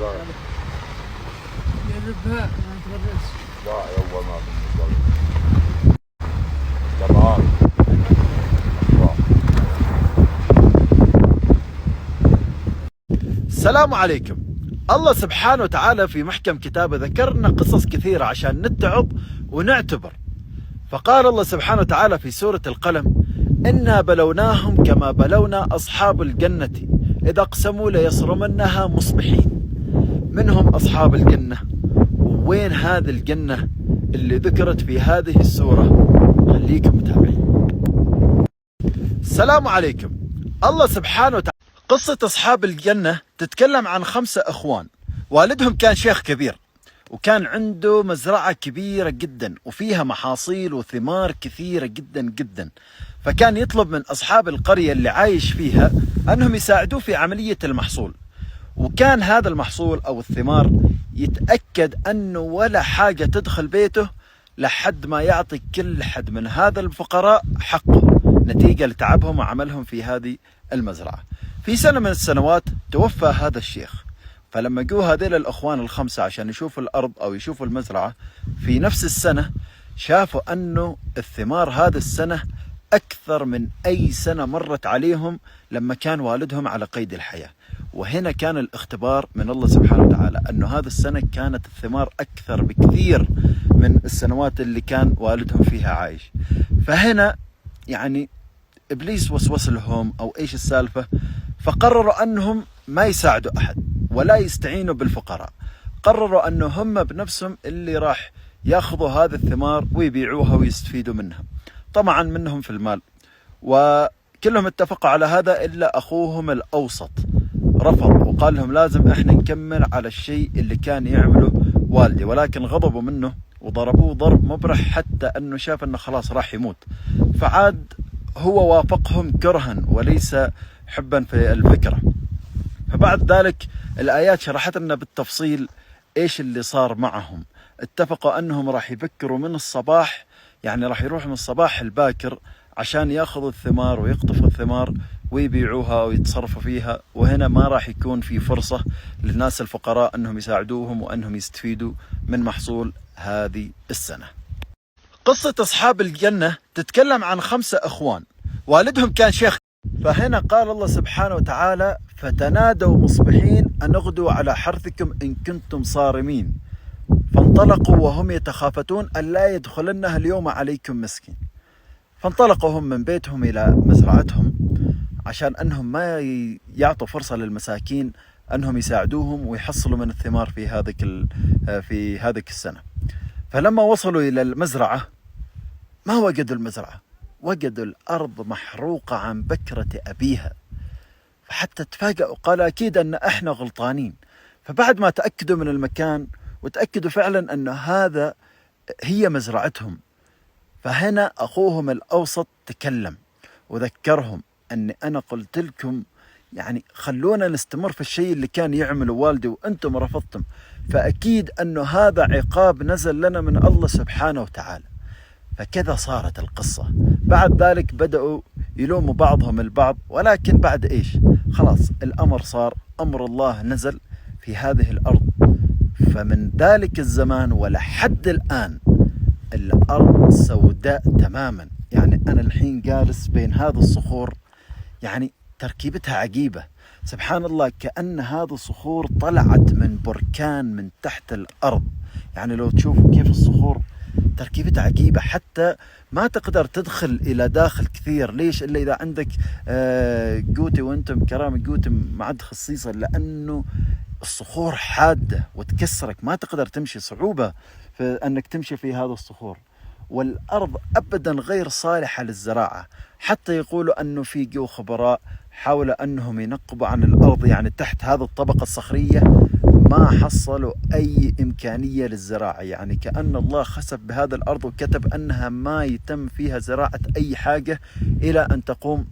جربها ما تغرس. لا يلا ما بالنسبة تمام. السلام عليكم. الله سبحانه وتعالى في محكم كتابه ذكرنا قصص كثيرة عشان نتعظ ونعتبر. فقال الله سبحانه وتعالى في سورة القلم: إنا بلوناهم كما بلونا أصحاب الجنة إذا أقسموا ليصرمنها مصبحين. منهم أصحاب الجنة، وين هذه الجنة اللي ذكرت في هذه السورة؟ خليكم متابعين. السلام عليكم. الله سبحانه وتعالى قصة أصحاب الجنة تتكلم عن 5 أخوان. والدهم كان شيخ كبير، وكان عنده مزرعة كبيرة جدا وفيها محاصيل وثمار كثيرة جدا جدا. فكان يطلب من أصحاب القرية اللي عايش فيها أنهم يساعدوه في عملية المحصول. وكان هذا المحصول أو الثمار يتأكد أنه ولا حاجة تدخل بيته لحد ما يعطي كل حد من هذا الفقراء حقه نتيجة لتعبهم وعملهم في هذه المزرعة. في سنة من السنوات توفى هذا الشيخ. فلما جو هذيل الأخوان ال5 عشان يشوفوا الأرض أو يشوفوا المزرعة في نفس السنة، شافوا أنه الثمار هذا السنة أكثر من أي سنة مرت عليهم لما كان والدهم على قيد الحياة. وهنا كان الاختبار من الله سبحانه وتعالى أنه هذا السنة كانت الثمار أكثر بكثير من السنوات اللي كان والدهم فيها عايش. فهنا يعني إبليس وسوس لهم أو إيش السالفة، فقرروا أنهم ما يساعدوا أحد ولا يستعينوا بالفقراء. قرروا أنه هم بنفسهم اللي راح ياخذوا هذه الثمار ويبيعوها ويستفيدوا منها، طمعا منهم في المال. وكلهم اتفقوا على هذا إلا أخوهم الأوسط رفض وقال لهم لازم احنا نكمل على الشيء اللي كان يعمله والدي. ولكن غضبوا منه وضربوه ضرب مبرح حتى أنه شاف أنه خلاص راح يموت. فعاد هو وافقهم كرها وليس حبا في الفكرة. فبعد ذلك الآيات شرحت لنا بالتفصيل إيش اللي صار معهم. اتفقوا أنهم راح يبكروا من الصباح، يعني راح يروحوا من الصباح الباكر عشان ياخذوا الثمار ويقطفوا الثمار ويبيعوها ويتصرفوا فيها. وهنا ما راح يكون في فرصة للناس الفقراء أنهم يساعدوهم وأنهم يستفيدوا من محصول هذه السنة. قصة أصحاب الجنة تتكلم عن 5 أخوان والدهم كان شيخ. فهنا قال الله سبحانه وتعالى: فتنادوا مصبحين أن اغدوا على حرثكم إن كنتم صارمين. فانطلقوا وهم يتخافتون أن لا يدخلنها اليوم عليكم مسكين. فانطلقوا هم من بيتهم إلى مزرعتهم عشان أنهم ما يعطوا فرصة للمساكين أنهم يساعدوهم ويحصلوا من الثمار في هذه السنة. فلما وصلوا إلى المزرعة ما وجدوا المزرعة، وجدوا الأرض محروقة عن بكرة أبيها. فحتى تفاجأوا، قالوا أكيد أن إحنا غلطانين. فبعد ما تأكدوا من المكان وتأكدوا فعلا أن هذا هي مزرعتهم، فهنا أخوهم الأوسط تكلم وذكرهم أن أنا قلت لكم يعني خلونا نستمر في الشيء اللي كان يعمله والدي وأنتم رفضتم، فأكيد أنه هذا عقاب نزل لنا من الله سبحانه وتعالى. فكذا صارت القصة. بعد ذلك بدأوا يلوموا بعضهم البعض، ولكن بعد إيش؟ خلاص الأمر صار، أمر الله نزل في هذه الأرض. فمن ذلك الزمان ولحد الآن الأرض سوداء تماما. يعني أنا الحين جالس بين هذه الصخور، يعني تركيبتها عجيبة سبحان الله، كأن هذه الصخور طلعت من بركان من تحت الأرض. يعني لو تشوفوا كيف الصخور تركيبتها عجيبة، حتى ما تقدر تدخل إلى داخل كثير. ليش؟ إلا إذا عندك جوتي، وأنتم كرام جوتي معد خصيصا، لأنه الصخور حادة وتكسرك، ما تقدر تمشي، صعوبة في أنك تمشي في هذا الصخور. والأرض أبدا غير صالحة للزراعة. حتى يقولوا أنه في جو خبراء حاولوا أنهم ينقبوا عن الأرض، يعني تحت هذه الطبقة الصخرية ما حصلوا أي إمكانية للزراعة. يعني كأن الله خسف بهذا الأرض وكتب أنها ما يتم فيها زراعة أي حاجة إلى أن تقوم.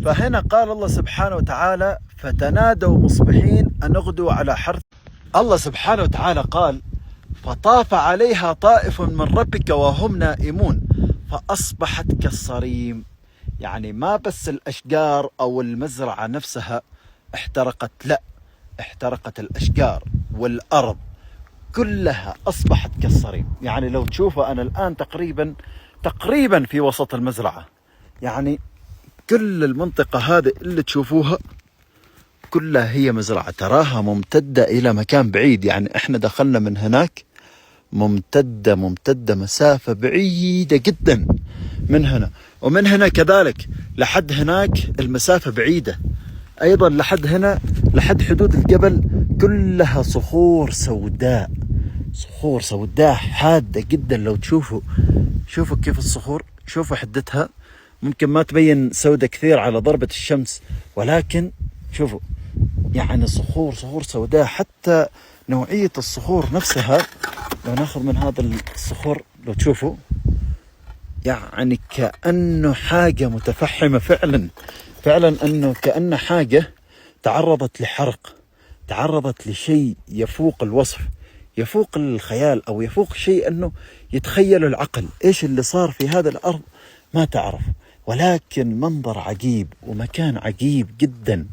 فهنا قال الله سبحانه وتعالى: فتنادوا مصبحين أن اغدوا على حرث. الله سبحانه وتعالى قال: فطاف عليها طائف من ربك وهم نائمون فأصبحت كالصريم. يعني ما بس الأشجار أو المزرعة نفسها احترقت، لا، احترقت الأشجار والأرض كلها أصبحت كالصريم. يعني لو تشوفوا أنا الآن تقريبا في وسط المزرعة، يعني كل المنطقة هذه اللي تشوفوها كلها هي مزرعة، تراها ممتدة إلى مكان بعيد. يعني إحنا دخلنا من هناك ممتدة مسافة بعيدة جدا من هنا، ومن هنا كذلك لحد هناك المسافة بعيدة أيضا، لحد هنا لحد حدود الجبل كلها صخور سوداء، صخور سوداء حادة جدا. لو شوفوا كيف الصخور، شوفوا حدتها، ممكن ما تبين سودة كثير على ضربة الشمس، ولكن شوفوا يعني صخور سوداء. حتى نوعية الصخور نفسها لو ناخذ من هذا الصخور لو تشوفوا يعني كأنه حاجة متفحمة فعلا أنه كأنه حاجة تعرضت لحرق، تعرضت لشيء يفوق الوصف، يفوق الخيال، أو يفوق شيء أنه يتخيل العقل. إيش اللي صار في هذا الأرض ما تعرف، ولكن منظر عجيب ومكان عجيب جدا.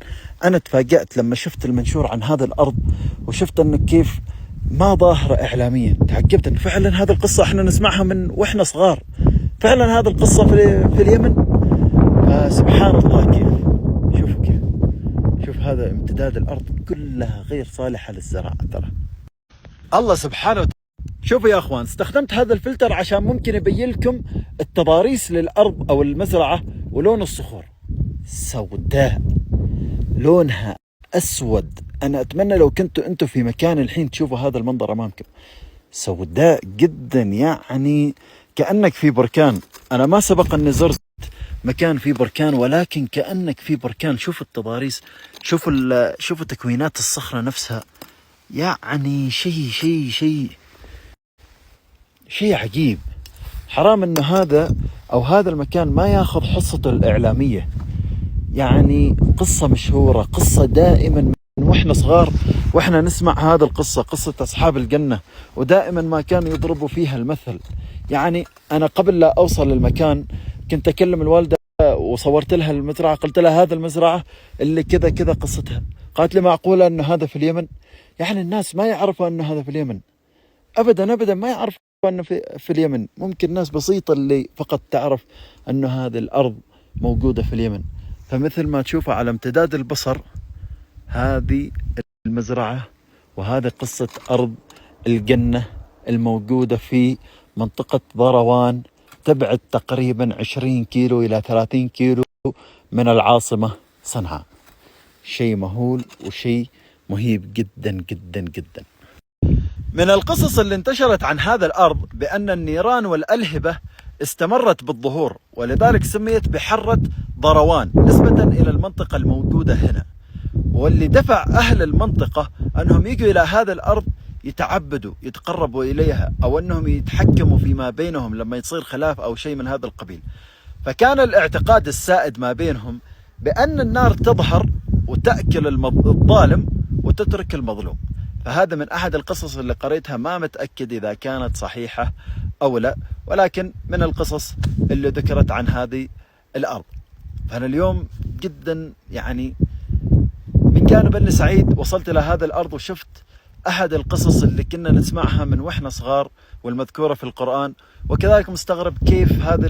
أنا تفاجأت لما شفت المنشور عن هذا الأرض وشفت أنه كيف ما ظاهرة إعلاميا، تعجبت أن فعلا هذه القصة احنا نسمعها من وإحنا صغار، فعلا هذه القصة في اليمن. سبحان الله كيف، شوفوا كيف، شوف هذا امتداد الأرض كلها غير صالحة للزراعة. ترى الله سبحانه وتعالى. شوفوا يا أخوان، استخدمت هذا الفلتر عشان ممكن يبين لكم التضاريس للأرض أو المزرعة، ولون الصخور سوداء، لونها أسود. أنا أتمنى لو كنتوا أنتوا في مكان الحين تشوفوا هذا المنظر أمامكم، سوداء جدا، يعني كأنك في بركان. أنا ما سبق أني زرت مكان فيه بركان، ولكن كأنك في بركان. شوفوا التضاريس، شوفوا تكوينات الصخرة نفسها، يعني شيء عجيب. حرام أن هذا المكان ما ياخذ حصته الإعلامية. يعني قصة مشهورة، قصة دائما من وإحنا صغار وإحنا نسمع هذا القصة، قصة أصحاب الجنة، ودائما ما كانوا يضربوا فيها المثل. يعني أنا قبل لا أوصل للمكان كنت أكلم الوالدة وصورت لها المزرعة، قلت لها هذا المزرعة اللي كذا قصتها. قالت لي معقولة أن هذا في اليمن؟ يعني الناس ما يعرفوا أن هذا في اليمن، أبدا ما يعرفوا أنه في اليمن. ممكن ناس بسيطة اللي فقط تعرف أن هذه الأرض موجودة في اليمن. فمثل ما تشوفوا على امتداد البصر هذه المزرعة، وهذه قصة أرض الجنة الموجودة في منطقة ضروان، تبعد تقريبا 20 كيلو إلى 30 كيلو من العاصمة صنعاء. شيء مهول وشيء مهيب جدا. من القصص اللي انتشرت عن هذا الأرض بأن النيران والألهبة استمرت بالظهور، ولذلك سميت بحرة ضروان نسبة إلى المنطقة الموجودة هنا. واللي دفع أهل المنطقة أنهم يجوا إلى هذا الأرض يتعبدوا، يتقربوا إليها، أو أنهم يتحكموا فيما بينهم لما يصير خلاف أو شيء من هذا القبيل. فكان الاعتقاد السائد ما بينهم بأن النار تظهر وتأكل الظالم وتترك المظلوم. فهذا من أحد القصص اللي قريتها، ما متأكد إذا كانت صحيحة أو لا، ولكن من القصص اللي ذكرت عن هذه الأرض. فأنا اليوم جدا يعني من جانب أني سعيد وصلت إلى هذا الأرض وشفت أحد القصص اللي كنا نسمعها من وإحنا صغار والمذكورة في القرآن، وكذلك مستغرب كيف هذا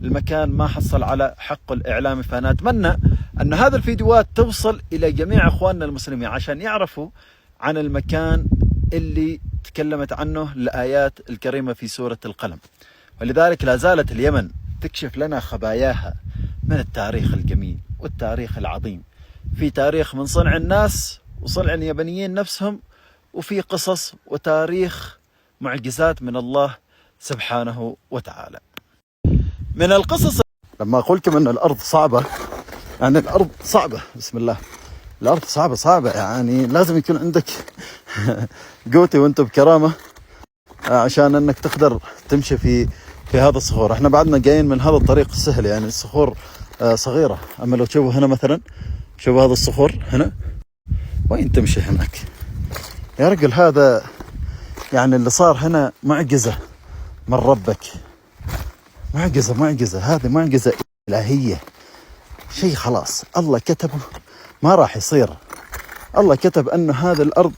المكان ما حصل على حقه الإعلامي. فأنا أتمنى أن هذا الفيديوهات توصل إلى جميع أخواننا المسلمين عشان يعرفوا عن المكان اللي تكلمت عنه الآيات الكريمة في سورة القلم. ولذلك لا زالت اليمن تكشف لنا خباياها من التاريخ الجميل والتاريخ العظيم، في تاريخ من صنع الناس وصنع اليابانيين نفسهم، وفي قصص وتاريخ معجزات من الله سبحانه وتعالى. من القصص لما أقول لكم أن الأرض صعبة، يعني الأرض صعبة، بسم الله، الأرض صعبة، يعني لازم يكون عندك قوتي وانت بكرامة عشان أنك تقدر تمشي في هذا الصخور. احنا بعدنا جايين من هذا الطريق السهل، يعني الصخور صغيرة. أما لو تشوفوا هنا مثلا، شوفوا هذا الصخور هنا، وين تمشي هناك يا رجل؟ هذا يعني اللي صار هنا معجزة من ربك، معجزة، هذه معجزة إلهية، شيء خلاص الله كتبه ما راح يصير. الله كتب أنه هذه الأرض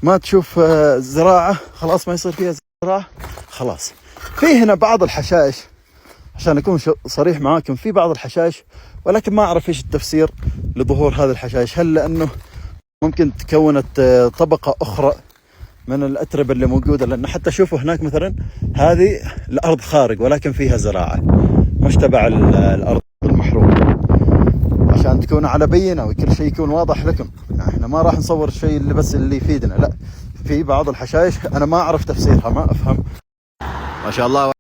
ما تشوف زراعة، خلاص ما يصير فيها زراعة خلاص. في هنا بعض الحشائش، عشان أكون صريح معاكم، في بعض الحشائش، ولكن ما أعرف إيش التفسير لظهور هذه الحشائش. هل لأنه ممكن تكونت طبقة أخرى من الأتربة اللي موجودة؟ لأن حتى شوفوا هناك مثلا هذه الأرض خارج ولكن فيها زراعة، مش تبع الأرض المحروقة، عشان تكون على بينة وكل شيء يكون واضح لكم. احنا ما راح نصور الشيء اللي بس اللي يفيدنا، لا، في بعض الحشائش أنا ما أعرف تفسيرها، ما أفهم. ما شاء الله.